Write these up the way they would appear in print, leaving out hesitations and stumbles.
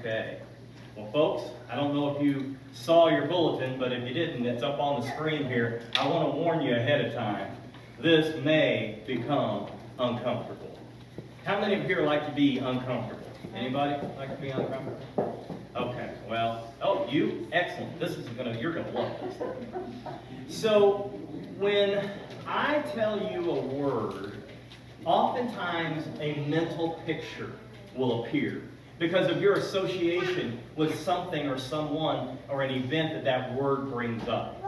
Okay. Well, folks, I don't know if you saw your bulletin, but if you didn't, it's up on the screen here. I want to warn you ahead of time. This may become uncomfortable. How many of you here like to be uncomfortable? Anybody like to be uncomfortable? Okay, well, oh, you? Excellent. You're gonna love this. So, when I tell you a word, oftentimes a mental picture will appear because of your association with something or someone or an event that that word brings up.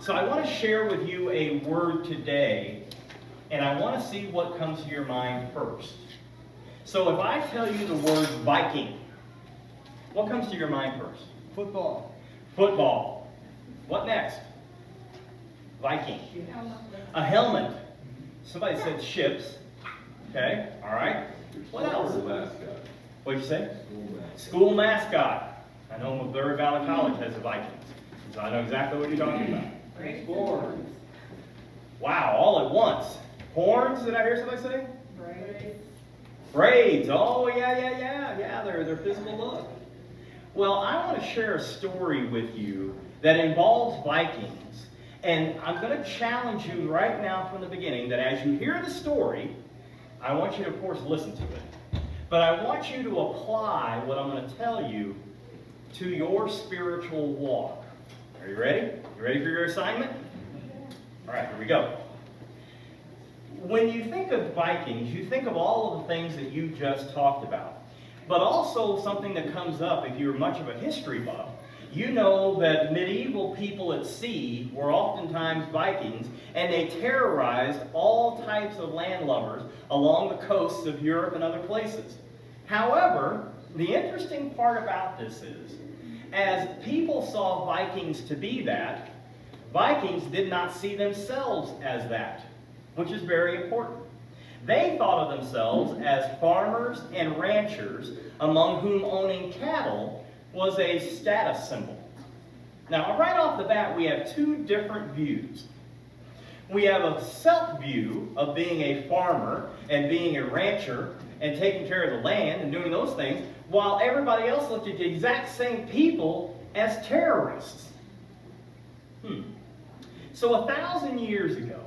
So I want to share with you a word today, and I want to see what comes to your mind first. So if I tell you the word Viking, what comes to your mind first? Football. Football. What next? Viking. A helmet. Somebody said ships. Okay, all right. What else? What'd you say? School mascot. I know Missouri Valley College has the Vikings, so I know exactly what you're talking about. Horns. Wow, all at once. Horns, did I hear somebody say? Braids. Braids. Oh, yeah. They're physical look. Well, I want to share a story with you that involves Vikings. And I'm going to challenge you right now from the beginning that as you hear the story, I want you to, of course, listen to it. But I want you to apply what I'm going to tell you to your spiritual walk. Are you ready? You ready for your assignment? All right, here we go. When you think of Vikings, you think of all of the things that you just talked about. But also something that comes up if you're much of a history buff. You know that medieval people at sea were oftentimes Vikings, and they terrorized all types of landlubbers along the coasts of Europe and other places. However, the interesting part about this is, as people saw Vikings to be that, Vikings did not see themselves as that, which is very important. They thought of themselves as farmers and ranchers, among whom owning cattle was a status symbol. Now, right off the bat, we have two different views. We have a self-view of being a farmer and being a rancher and taking care of the land and doing those things, while everybody else looked at the exact same people as terrorists. So 1,000 years ago,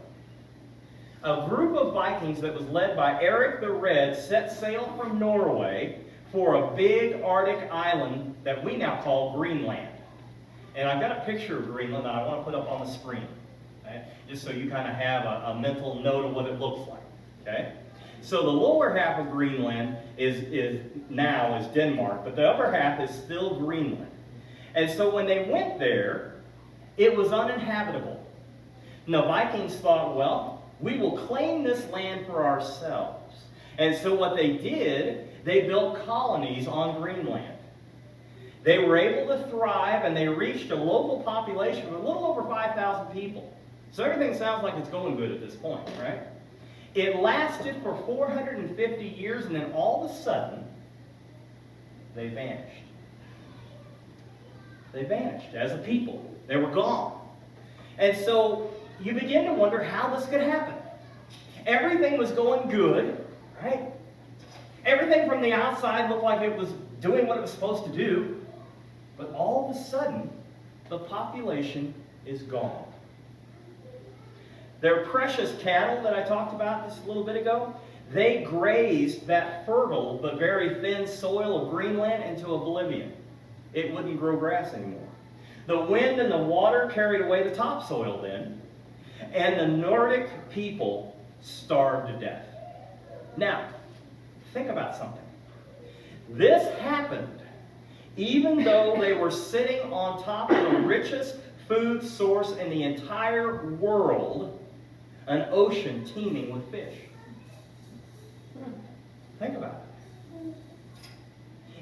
a group of Vikings that was led by Eric the Red set sail from Norway for a big Arctic island that we now call Greenland. And I've got a picture of Greenland that I want to put up on the screen, okay? Just so you kind of have a mental note of what it looks like. Okay? So the lower half of Greenland is Denmark, but the upper half is still Greenland. And so when they went there, it was uninhabitable. And the Vikings thought, well, we will claim this land for ourselves. And so what they did, they built colonies on Greenland. They were able to thrive, and they reached a local population of a little over 5,000 people. So everything sounds like it's going good at this point, right? It lasted for 450 years, and then all of a sudden, they vanished. They vanished as a people. They were gone. And so you begin to wonder how this could happen. Everything was going good, right? Everything from the outside looked like it was doing what it was supposed to do. But all of a sudden, the population is gone. Their precious cattle that I talked about just a little bit ago, they grazed that fertile but very thin soil of Greenland into oblivion. It wouldn't grow grass anymore. The wind and the water carried away the topsoil then, and the Nordic people starved to death. Now, think about something. This happened even though they were sitting on top of the richest food source in the entire world, an ocean teeming with fish. Think about it.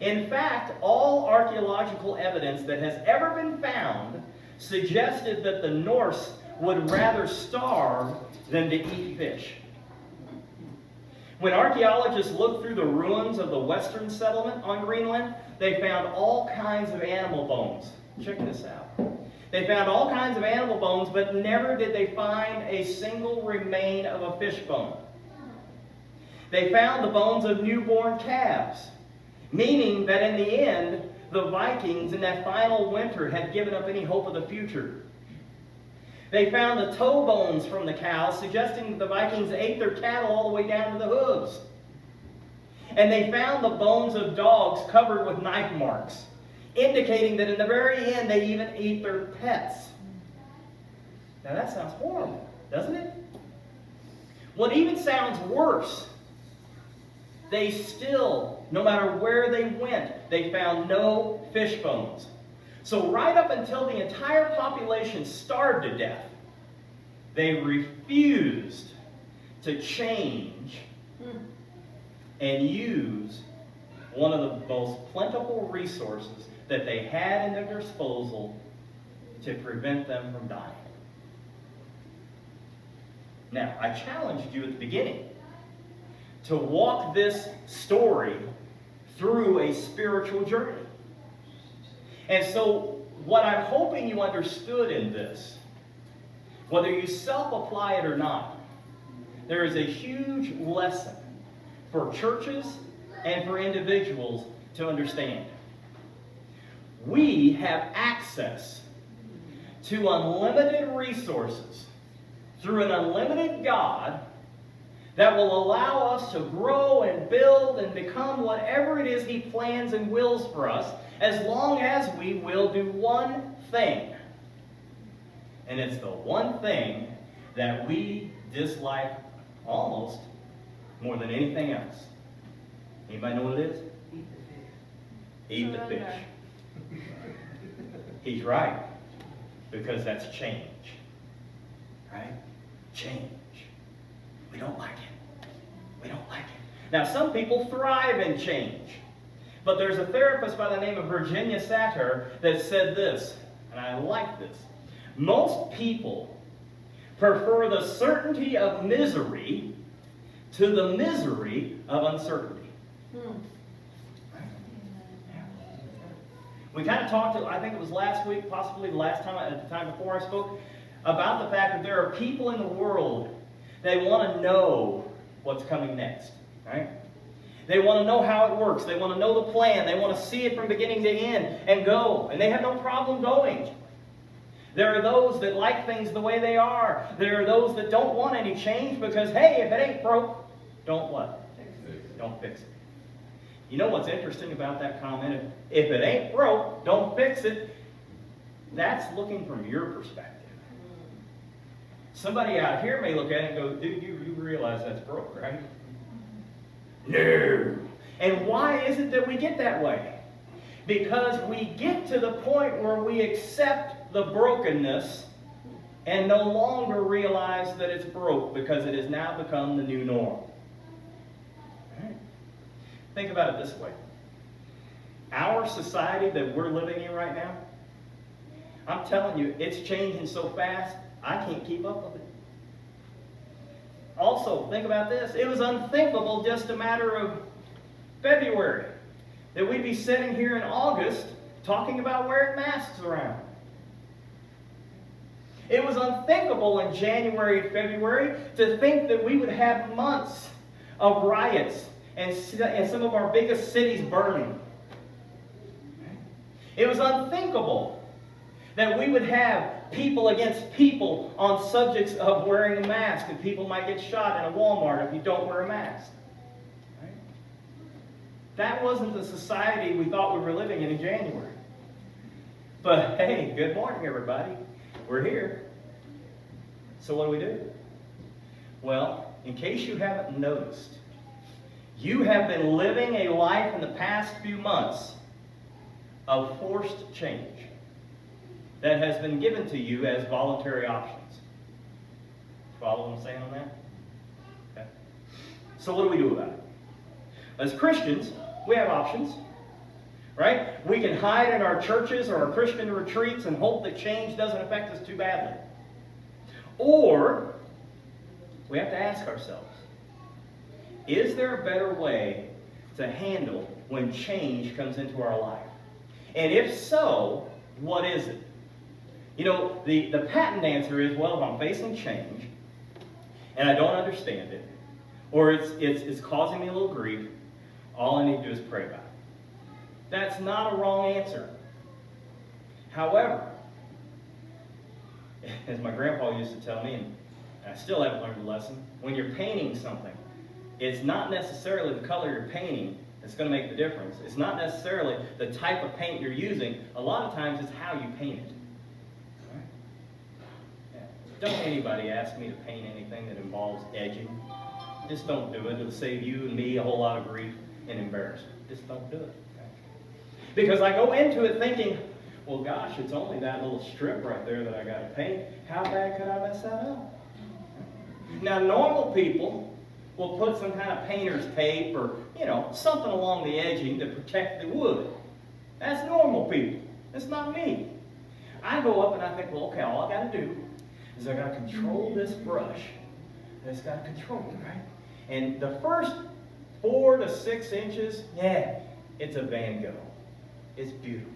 In fact, all archaeological evidence that has ever been found suggested that the Norse would rather starve than to eat fish. When archaeologists looked through the ruins of the western settlement on Greenland, they found all kinds of animal bones. Check this out. They found all kinds of animal bones, but never did they find a single remain of a fish bone. They found the bones of newborn calves, Meaning that in the end, the Vikings in that final winter had given up any hope of the future. They found the toe bones from the cows, suggesting that the Vikings ate their cattle all the way down to the hooves. And they found the bones of dogs covered with knife marks, indicating that in the very end they even ate their pets. Now that sounds horrible, doesn't it? Well, it even sounds worse. They still, no matter where they went, they found no fish bones. So right up until the entire population starved to death, they refused to change and use one of the most plentiful resources that they had in their disposal to prevent them from dying. Now, I challenged you at the beginning to walk this story through a spiritual journey. And so, what I'm hoping you understood in this, whether you self-apply it or not, there is a huge lesson for churches and for individuals to understand. We have access to unlimited resources through an unlimited God that will allow us to grow and build and become whatever it is He plans and wills for us, as long as we will do one thing. And it's the one thing that we dislike almost more than anything else. Anybody know what it is? Eat the fish. He's right. Because that's change. Right? Change. We don't like it. We don't like it. Now, some people thrive in change. But there's a therapist by the name of Virginia Satir that said this, and I like this. Most people prefer the certainty of misery to the misery of uncertainty. Right? Yeah. We kind of talked, I think it was last week, possibly the last time, at the time before I spoke, about the fact that there are people in the world, they want to know what's coming next. Right? They want to know how it works. They want to know the plan. They want to see it from beginning to end and go. And they have no problem going. There are those that like things the way they are. There are those that don't want any change because, hey, if it ain't broke, don't what? Don't fix it. You know what's interesting about that comment? If it ain't broke, don't fix it. That's looking from your perspective. Somebody out here may look at it and go, dude, you realize that's broke, right? No. And why is it that we get that way? Because we get to the point where we accept the brokenness and no longer realize that it's broke because it has now become the new norm. Right? Think about it this way. Our society that we're living in right now, I'm telling you, it's changing so fast, I can't keep up with it. Also, think about this. It was unthinkable just a matter of February that we'd be sitting here in August talking about wearing masks around. It was unthinkable in January and February to think that we would have months of riots and some of our biggest cities burning. It was unthinkable that we would have people against people on subjects of wearing a mask, and people might get shot in a Walmart if you don't wear a mask. Right? That wasn't the society we thought we were living in January. But hey, good morning everybody. We're here. So what do? Well, in case you haven't noticed, you have been living a life in the past few months of forced change that has been given to you as voluntary options. Follow what I'm saying on that? Okay. So what do we do about it? As Christians, we have options. Right? We can hide in our churches or our Christian retreats and hope that change doesn't affect us too badly. Or we have to ask ourselves, is there a better way to handle when change comes into our life? And if so, what is it? You know, the patent answer is, well, if I'm facing change and I don't understand it, or it's causing me a little grief, all I need to do is pray about it. That's not a wrong answer. However, as my grandpa used to tell me, and I still haven't learned the lesson, when you're painting something, it's not necessarily the color you're painting that's going to make the difference. It's not necessarily the type of paint you're using. A lot of times it's how you paint it. Right? Yeah. Don't anybody ask me to paint anything that involves edging. Just don't do it. It'll save you and me a whole lot of grief and embarrassment. Just don't do it. Okay? Because I go into it thinking, well, gosh, it's only that little strip right there that I got to paint. How bad could I mess that up? Now, normal people will put some kind of painter's tape or, something along the edging to protect the wood. That's normal people. That's not me. I go up and I think, well, okay, all I got to do is I got to control this brush. I just got to control it, right? And the first 4 to 6 inches, yeah, it's a Van Gogh. It's beautiful.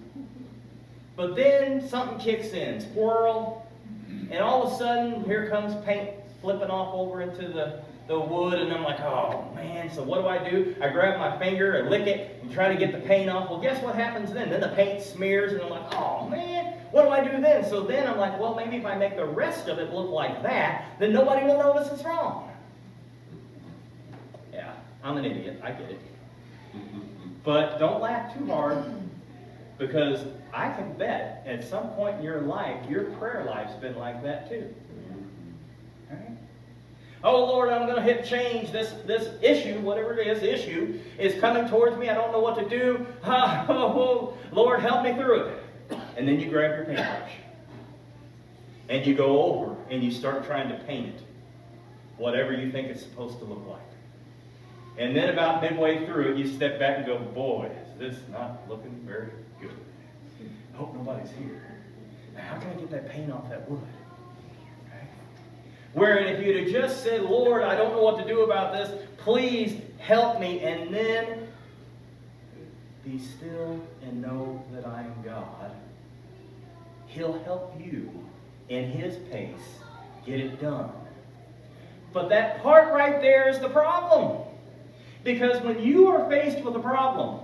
But then something kicks in, swirl, and all of a sudden, here comes paint flipping off over into the wood, and I'm like, oh man, so what do? I grab my finger and lick it and try to get the paint off. Well, guess what happens then? Then the paint smears, and I'm like, oh man, what do I do then? So then I'm like, well, maybe if I make the rest of it look like that, then nobody will notice it's wrong. Yeah, I'm an idiot, I get it. But don't laugh too hard, because I can bet at some point in your life, your prayer life's been like that too. Right? Oh Lord, I'm going to hit change. This issue, whatever it is coming towards me. I don't know what to do. Oh, Lord, help me through it. And then you grab your paintbrush. And you go over and you start trying to paint it. Whatever you think it's supposed to look like. And then about midway through it, you step back and go, boy, is this not looking very good. I hope nobody's here. Now, how can I get that paint off that wood? Wherein if you'd have just said, Lord, I don't know what to do about this, please help me, and then be still and know that I am God, He'll help you in His pace get it done. But that part right there is the problem. Because when you are faced with a problem,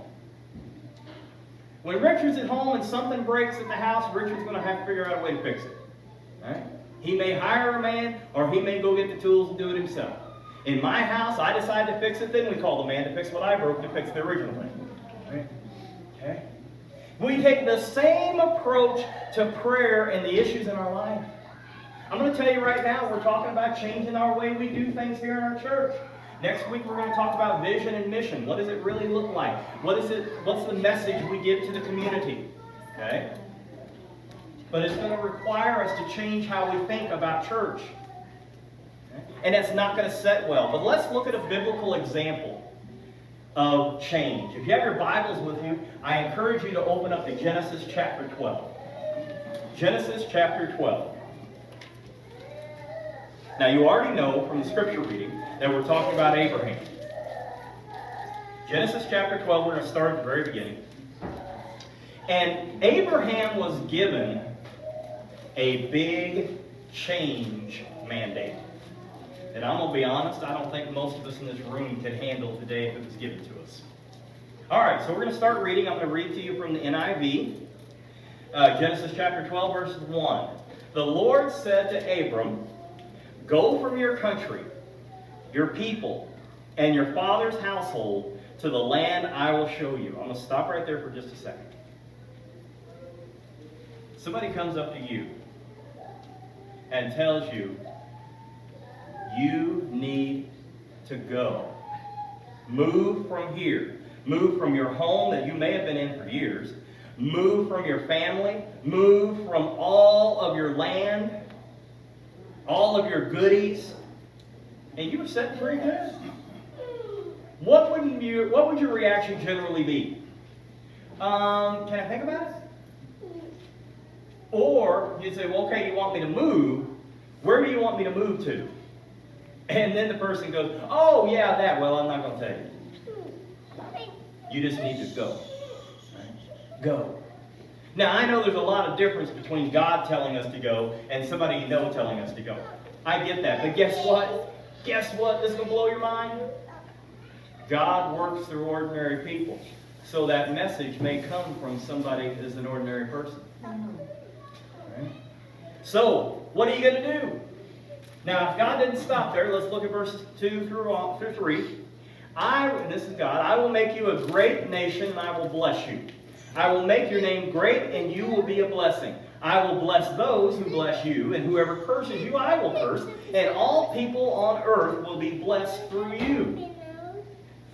when Richard's at home and something breaks at the house, Richard's going to have to figure out a way to fix it. Right? He may hire a man, or he may go get the tools and do it himself. In my house, I decide to fix it, then we call the man to fix what I broke to fix the original thing. Right? Okay? We take the same approach to prayer and the issues in our life. I'm going to tell you right now, we're talking about changing our way we do things here in our church. Next week, we're going to talk about vision and mission. What does it really look like? What's the message we give to the community? Okay? But it's going to require us to change how we think about church. Okay? And that's not going to set well. But let's look at a biblical example of change. If you have your Bibles with you, I encourage you to open up to Genesis chapter 12. Genesis chapter 12. Now, you already know from the scripture reading that we're talking about Abraham. Genesis chapter 12, we're going to start at the very beginning. And Abraham was given a big change mandate. And I'm going to be honest, I don't think most of us in this room could handle today if it was given to us. All right, so we're going to start reading. I'm going to read to you from the NIV. Genesis chapter 12, verse 1. The Lord said to Abram, "Go from your country, your people, and your father's household to the land I will show you." I'm going to stop right there for just a second. Somebody comes up to you and tells you, you need to go. Move from here. Move from your home that you may have been in for years. Move from your family. Move from all of your land. All of your goodies. And you were sitting pretty good. What would your reaction generally be? Can I think about it? Or you'd say, well, okay, you want me to move. Where do you want me to move to? And then the person goes, oh, yeah, that. Well, I'm not going to tell you. You just need to go. Right? Go. Now, I know there's a lot of difference between God telling us to go and somebody you know telling us to go. I get that. But guess what? Guess what? This is going to blow your mind. God works through ordinary people. so that message may come from somebody as an ordinary person. Right? So, what are you going to do? Now, if God didn't stop there, let's look at verses 2 through 3. This is God, I will make you a great nation, and I will bless you. I will make your name great, and you will be a blessing. I will bless those who bless you, and whoever curses you, I will curse, and all people on earth will be blessed through you.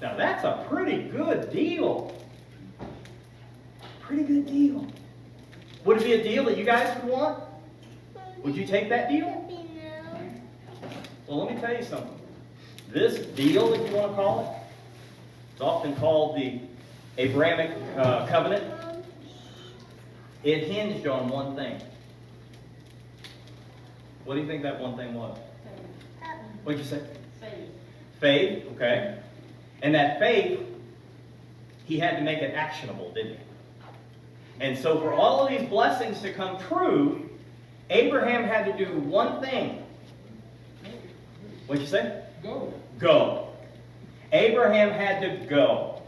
Now, that's a pretty good deal. Pretty good deal. Would it be a deal that you guys would want? Would you take that deal? Well, let me tell you something. This deal, if you want to call it, it's often called the Abrahamic covenant. It hinged on one thing. What do you think that one thing was? What'd you say? Faith. Faith, okay. And that faith, he had to make it actionable, didn't he? And so for all of these blessings to come true, Abraham had to do one thing. What'd you say? Go. Go. Abraham had to go.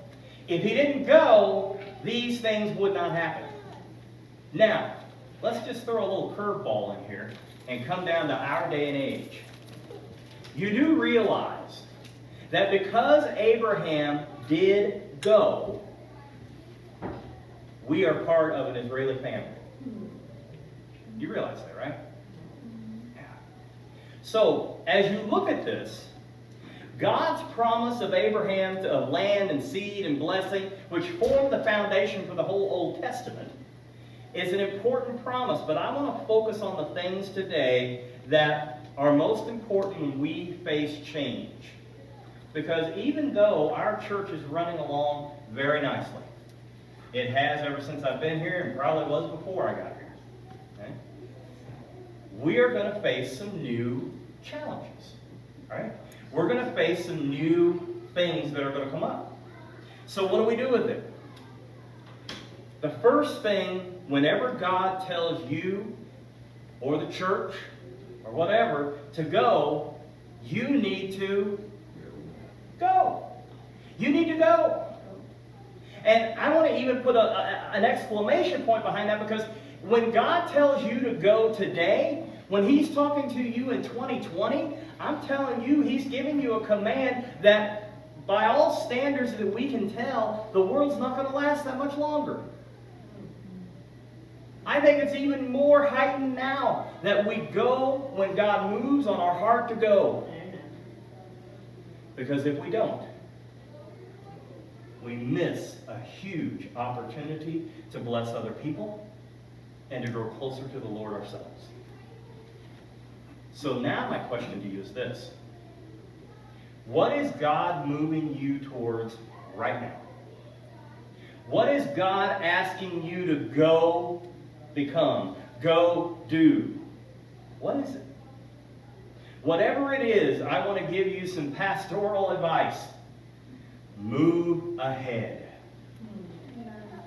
If he didn't go, these things would not happen. Now, let's just throw a little curveball in here and come down to our day and age. You do realize that because Abraham did go, we are part of an Israeli family. You realize that, right? Yeah. So, as you look at this, God's promise of Abraham of land and seed and blessing, which formed the foundation for the whole Old Testament, is an important promise. But I want to focus on the things today that are most important when we face change. Because even though our church is running along very nicely, it has ever since I've been here, and probably was before I got here, okay? We are going to face some new challenges, right? We're going to face some new things that are going to come up. So what do we do with it? The first thing, whenever God tells you or the church or whatever to go, you need to go. You need to go. And I want to even put an exclamation point behind that, because when God tells you to go today, when He's talking to you in 2020, I'm telling you, He's giving you a command that by all standards that we can tell, the world's not going to last that much longer. I think it's even more heightened now that we go when God moves on our heart to go. Because if we don't, we miss a huge opportunity to bless other people and to grow closer to the Lord ourselves. So now my question to you is this. What is God moving you towards right now? What is God asking you to go become? Go do? What is it? Whatever it is, I want to give you some pastoral advice. Move ahead.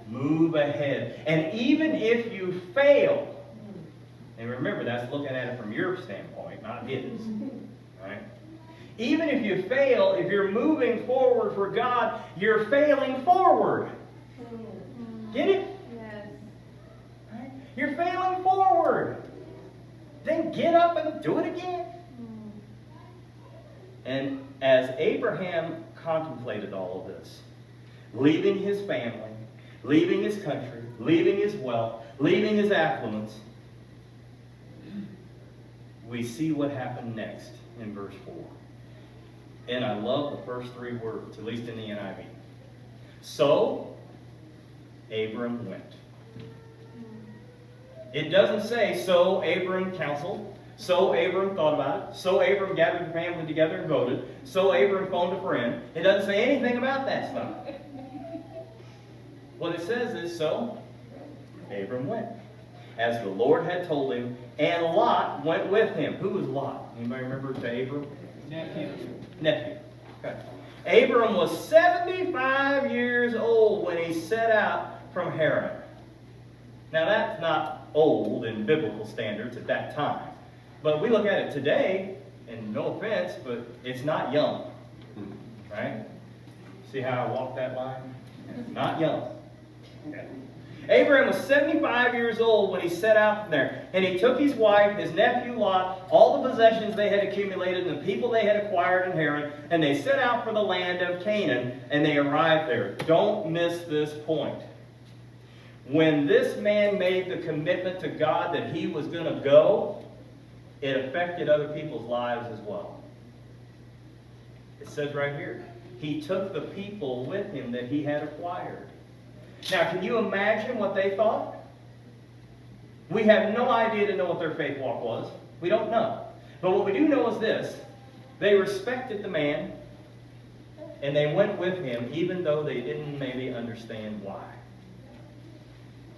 Move ahead. And even if you fail, and remember, that's looking at it from your standpoint, not his. Right? Even if you fail, if you're moving forward for God, you're failing forward. Get it? Yes. Right? You're failing forward. Then get up and do it again. And as Abraham contemplated all of this, leaving his family, leaving his country, leaving his wealth, leaving his affluence, we see what happened next in verse 4. And I love the first three words, at least in the NIV. So, Abram went. It doesn't say, so Abram counseled. So Abram thought about it. So Abram gathered the family together and voted. So Abram phoned a friend. It doesn't say anything about that stuff. What it says is, so Abram went, as the Lord had told him, and Lot went with him. Who was Lot? Anybody remember to Abram? Nephew. Okay. Abram was 75 years old when he set out from Haran. Now that's not old in biblical standards at that time. But we look at it today, and no offense, but it's not young. Right? See how I walk that line? Not young. Okay. Abraham was 75 years old when he set out from there. And he took his wife, his nephew Lot, all the possessions they had accumulated, and the people they had acquired in Haran, and they set out for the land of Canaan, and they arrived there. Don't miss this point. When this man made the commitment to God that he was going to go, it affected other people's lives as well. It says right here, he took the people with him that he had acquired. Now, can you imagine what they thought? We have no idea to know what their faith walk was. We don't know. But what we do know is this. They respected the man, and they went with him, even though they didn't maybe understand why.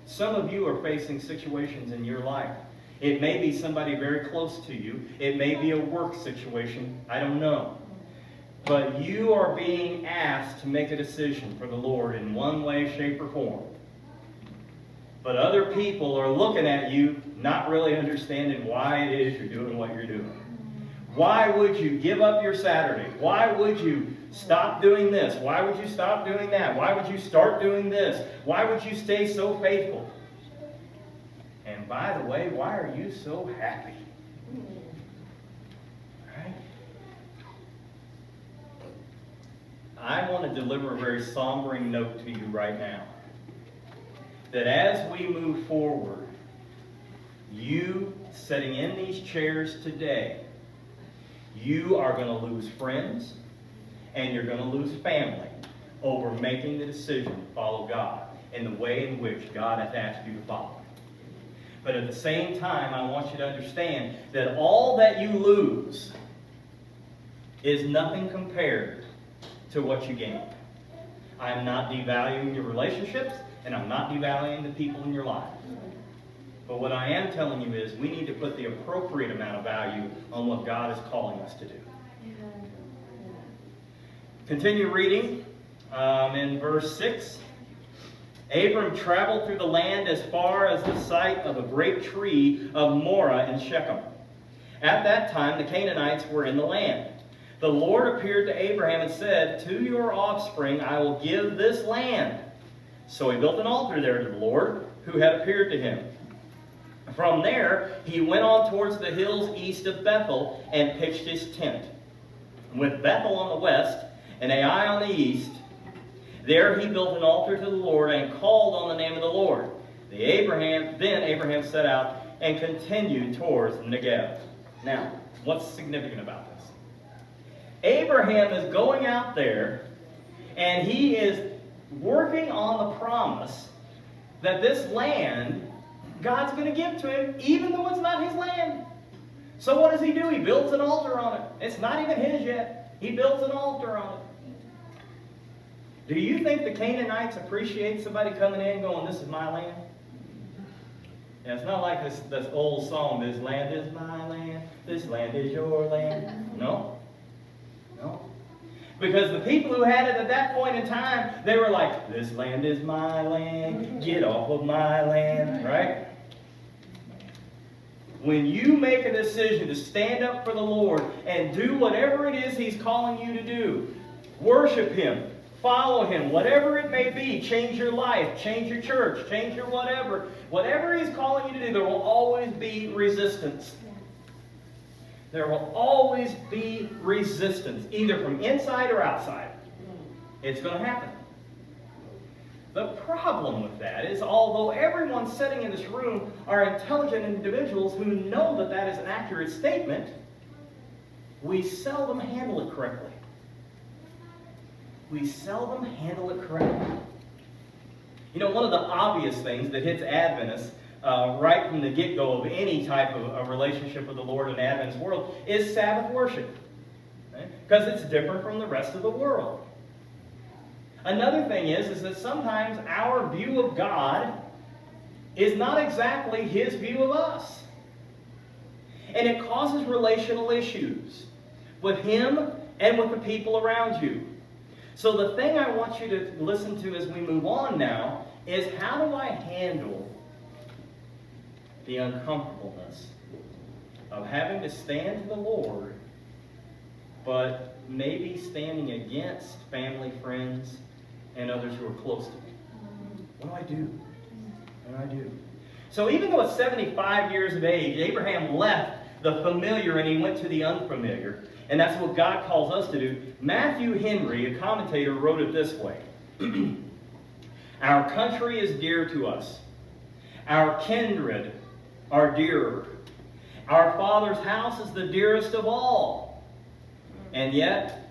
Some of you are facing situations in your life. It may be somebody very close to you. It may be a work situation. I don't know. But you are being asked to make a decision for the Lord in one way, shape, or form. But other people are looking at you, not really understanding why it is you're doing what you're doing. Why would you give up your Saturday? Why would you stop doing this? Why would you stop doing that? Why would you start doing this? Why would you stay so faithful? And by the way, why are you so happy? Right? I want to deliver a very sombering note to you right now. That as we move forward, you sitting in these chairs today, you are going to lose friends and you're going to lose family over making the decision to follow God in the way in which God has asked you to follow. But at the same time, I want you to understand that all that you lose is nothing compared to what you gain. I'm not devaluing your relationships, and I'm not devaluing the people in your life. But what I am telling you is we need to put the appropriate amount of value on what God is calling us to do. Continue reading in verse 6. Abram traveled through the land as far as the site of a great tree of Morah in Shechem. At that time, the Canaanites were in the land. The Lord appeared to Abraham and said, "To your offspring I will give this land." So he built an altar there to the Lord, who had appeared to him. From there, he went on towards the hills east of Bethel and pitched his tent, with Bethel on the west and Ai on the east. There he built an altar to the Lord and called on the name of the Lord. Then Abraham set out and continued towards the Negev. Now, what's significant about this? Abraham is going out there and he is working on the promise that this land God's going to give to him, even though it's not his land. So what does he do? He builds an altar on it. It's not even his yet. He builds an altar on it. Do you think the Canaanites appreciate somebody coming in going, "This is my land"? Yeah, it's not like this old song, "This land is my land, this land is your land." No. No. Because the people who had it at that point in time, they were like, "This land is my land, get off of my land," right? When you make a decision to stand up for the Lord and do whatever it is He's calling you to do, worship Him, follow Him, whatever it may be, change your life, change your church, change your whatever He's calling you to do, there will always be resistance. There will always be resistance, either from inside or outside. It's going to happen. The problem with that is, although everyone sitting in this room are intelligent individuals who know that that is an accurate statement, we seldom handle it correctly. We seldom handle it correctly. You know, one of the obvious things that hits Adventists right from the get-go of any type of a relationship with the Lord in the Adventist world is Sabbath worship. Because it's different from the rest of the world. Another thing is that sometimes our view of God is not exactly His view of us. And it causes relational issues with Him and with the people around you. So the thing I want you to listen to as we move on now is, how do I handle the uncomfortableness of having to stand to the Lord, but maybe standing against family, friends, and others who are close to me. What do? What do? So even though at 75 years of age, Abraham left the familiar and he went to the unfamiliar, and that's what God calls us to do. Matthew Henry, a commentator, wrote it this way. Our country is dear to us. Our kindred are dearer. Our Father's house is the dearest of all. And yet,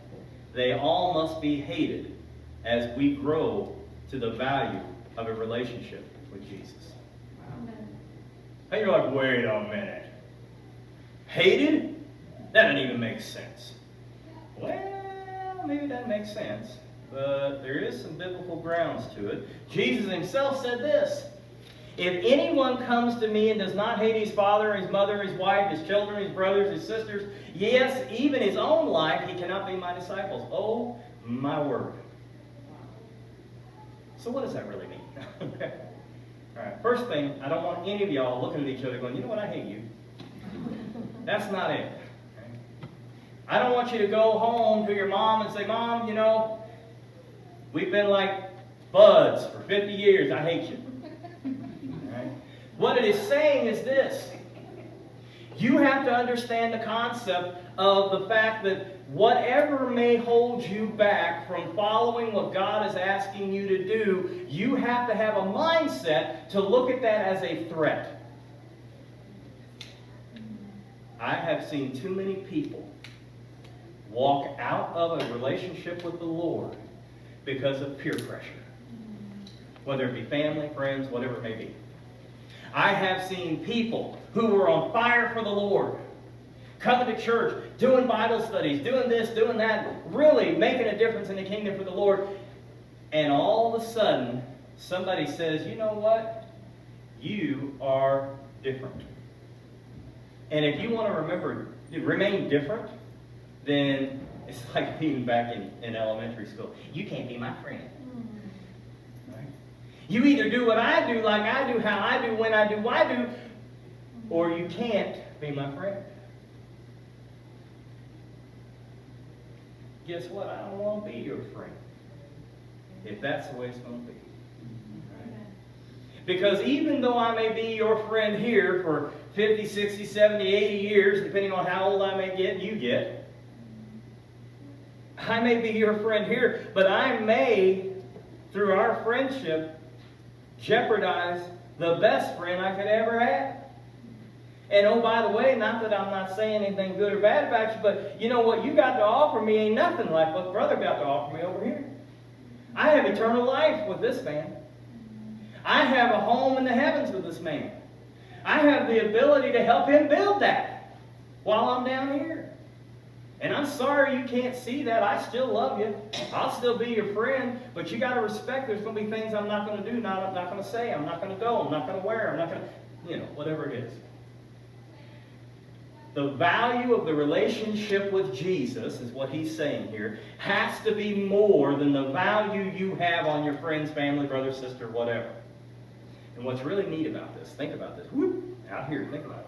they all must be hated as we grow to the value of a relationship with Jesus. And you're like, wait a minute. Hated? That doesn't even make sense. Well, maybe that makes sense. But there is some biblical grounds to it. Jesus himself said this. If anyone comes to me and does not hate his father, his mother, his wife, his children, his brothers, his sisters, yes, even his own life, he cannot be my disciples. Oh, my word. So what does that really mean? Okay. All right. First thing, I don't want any of y'all looking at each other going, you know what, I hate you. That's not it. Okay? I don't want you to go home to your mom and say, Mom, you know, we've been like buds for 50 years. I hate you. Right? What it is saying is this. You have to understand the concept of the fact that whatever may hold you back from following what God is asking you to do, you have to have a mindset to look at that as a threat. I have seen too many people walk out of a relationship with the Lord because of peer pressure. Whether it be family, friends, whatever it may be. I have seen people who were on fire for the Lord, coming to church, doing Bible studies, doing this, doing that, really making a difference in the kingdom for the Lord. And all of a sudden, somebody says, you know what? You are different. And if you want to remain different, then it's like being back in elementary school. You can't be my friend. Right? You either do what I do, like I do, how I do, when I do, why I do, or you can't be my friend. Guess what? I don't want to be your friend. If that's the way it's going to be. Right? Because even though I may be your friend here for 50, 60, 70, 80 years, depending on how old I may get, you get. I may be your friend here, but I may, through our friendship, jeopardize the best friend I could ever have. And oh, by the way, not that I'm not saying anything good or bad about you, but you know what you got to offer me ain't nothing like what brother got to offer me over here. I have eternal life with this man. I have a home in the heavens with this man. I have the ability to help him build that while I'm down here. And I'm sorry you can't see that. I still love you. I'll still be your friend. But you got to respect there's going to be things I'm not going to do, I'm not going to say, I'm not going to go, I'm not going to wear, I'm not going to, whatever it is. The value of the relationship with Jesus, is what he's saying here, has to be more than the value you have on your friends, family, brother, sister, whatever. And what's really neat about this, think about this. Whoop, out here, think about it.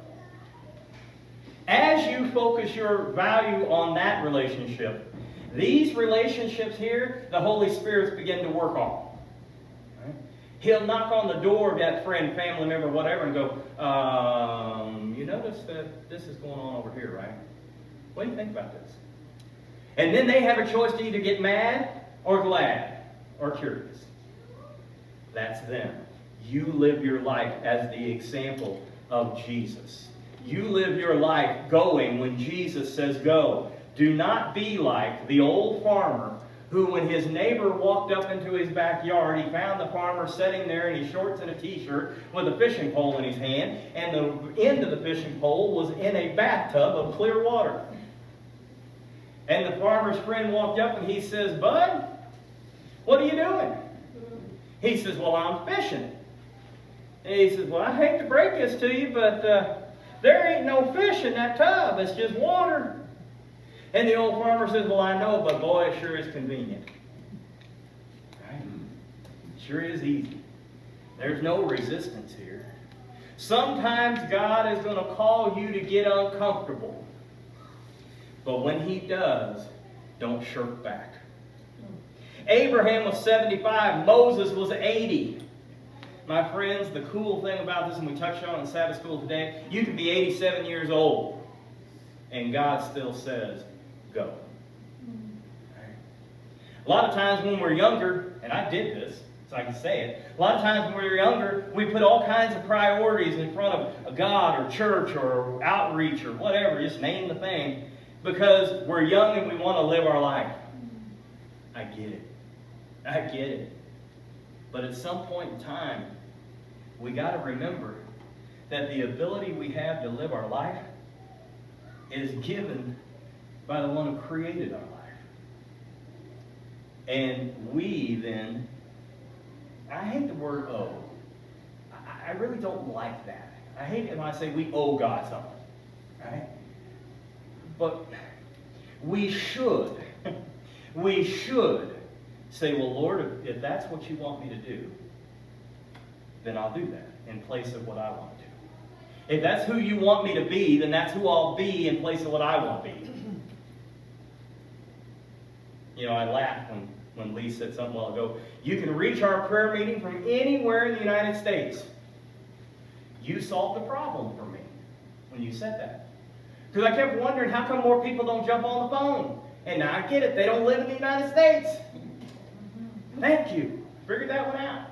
As you focus your value on that relationship, these relationships here, the Holy Spirit's begin to work on. Right? He'll knock on the door of that friend, family member, whatever, and go, you notice that this is going on over here, right? What do you think about this? And then they have a choice to either get mad or glad or curious. That's them. You live your life as the example of Jesus. You live your life going when Jesus says go. Do not be like the old farmer who, when his neighbor walked up into his backyard, he found the farmer sitting there in his shorts and a t-shirt with a fishing pole in his hand, and the end of the fishing pole was in a bathtub of clear water. And the farmer's friend walked up and he says, Bud, what are you doing? He says, well, I'm fishing. And he says, well, I hate to break this to you, but there ain't no fish in that tub. It's just water. And the old farmer says, well, I know, but boy, it sure is convenient. Right? Sure is easy. There's no resistance here. Sometimes God is going to call you to get uncomfortable. But when he does, don't shirk back. Abraham was 75. Moses was 80. My friends, the cool thing about this, and we touched on it in Sabbath school today, you can be 87 years old, and God still says, go. A lot of times when we're younger, and I did this, so I can say it, a lot of times when we're younger, we put all kinds of priorities in front of God or church or outreach or whatever, just name the thing, because we're young and we want to live our life. I get it. I get it. But at some point in time, we got to remember that the ability we have to live our life is given by the one who created our life. And we then, I hate the word owe. I really don't like that. I hate it when I say we owe God something. Right? But we should say, well, Lord, if that's what you want me to do, then I'll do that in place of what I want to do. If that's who you want me to be, then that's who I'll be in place of what I want to be. You know, I laughed when Lee said something a while ago, you can reach our prayer meeting from anywhere in the United States. You solved the problem for me when you said that. Because I kept wondering, how come more people don't jump on the phone? And now I get it. They don't live in the United States. Thank you. Figured that one out.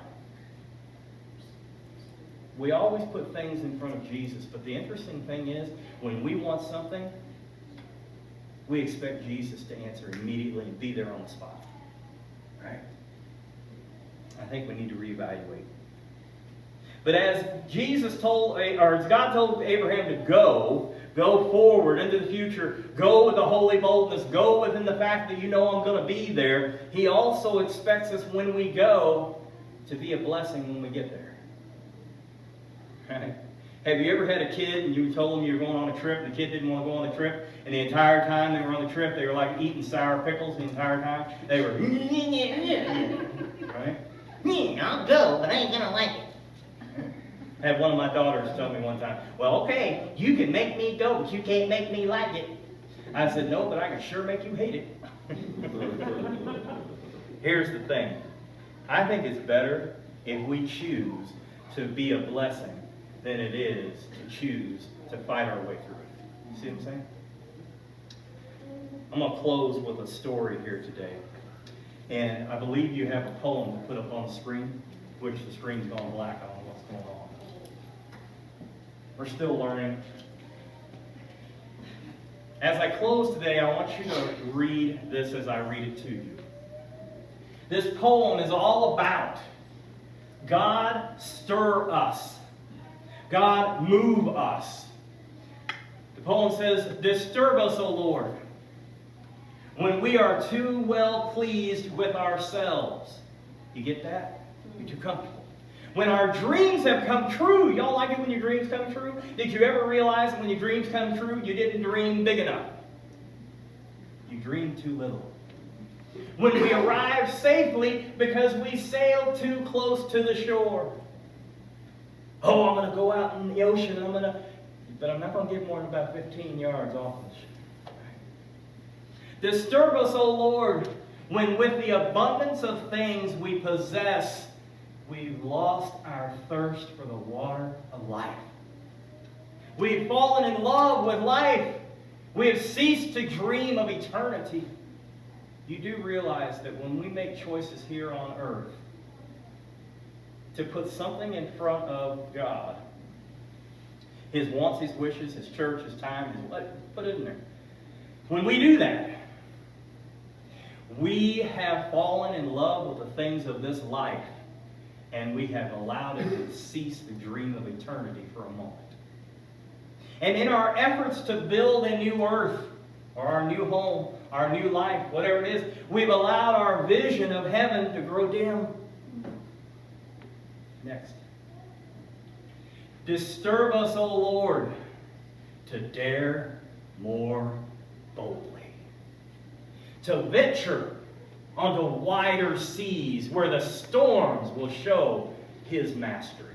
We always put things in front of Jesus. But the interesting thing is, when we want something, we expect Jesus to answer immediately and be there on the spot. Right? I think we need to reevaluate. But as God told Abraham to go forward into the future, go with the holy boldness, go within the fact that you know I'm going to be there, He also expects us when we go to be a blessing when we get there. Right? Have you ever had a kid and you told them you were going on a trip and the kid didn't want to go on the trip, and the entire time they were on the trip they were like eating sour pickles the entire time? They were right? I'll go, but I ain't gonna like it. I had one of my daughters tell me one time, well, okay, you can make me go, but you can't make me like it. I said, no, but I can sure make you hate it. Here's the thing. I think it's better if we choose to be a blessing than it is to choose to fight our way through it. You see what I'm saying? I'm going to close with a story here today. And I believe you have a poem to put up on the screen, which the screen's gone black. I don't know what's going on. We're still learning. As I close today, I want you to read this as I read it to you. This poem is all about God stir us. God move us. The poem says, disturb us, O Lord, when we are too well pleased with ourselves. You get that? You're too comfortable. When our dreams have come true. Y'all like it when your dreams come true? Did you ever realize that when your dreams come true, you didn't dream big enough? You dreamed too little. When we arrive safely because we sailed too close to the shore. Oh, I'm going to go out in the ocean. But I'm not going to get more than about 15 yards off the shore. Disturb us, O Lord, when with the abundance of things we possess, we've lost our thirst for the water of life. We've fallen in love with life. We have ceased to dream of eternity. You do realize that when we make choices here on earth to put something in front of God, His wants, His wishes, His church, His time, His what, put it in there. When we do that, we have fallen in love with the things of this life, and we have allowed it to cease the dream of eternity for a moment. And in our efforts to build a new earth, or our new home, our new life, whatever it is, we've allowed our vision of heaven to grow dim. Next. Disturb us, O Lord, to dare more boldly. To venture onto wider seas where the storms will show His mastery.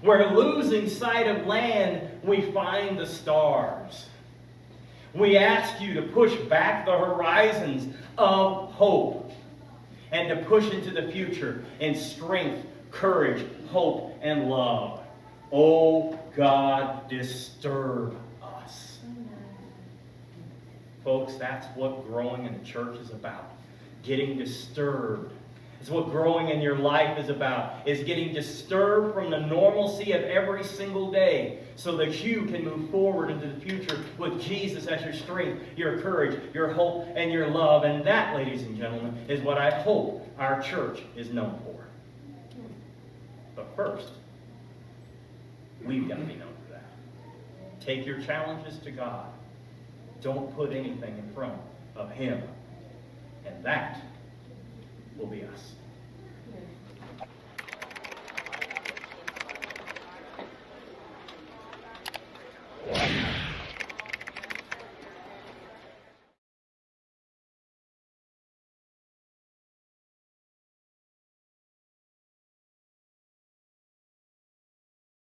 Where losing sight of land, we find the stars. We ask you to push back the horizons of hope and to push into the future in strength, courage, hope, and love. Oh, God, disturb us. Folks, that's what growing in the church is about. Getting disturbed. It's what growing in your life is about. Is getting disturbed from the normalcy of every single day so that you can move forward into the future with Jesus as your strength, your courage, your hope, and your love. And that, ladies and gentlemen, is what I hope our church is known for. But first, we've got to be known for that. Take your challenges to God. Don't put anything in front of Him. And that will be us.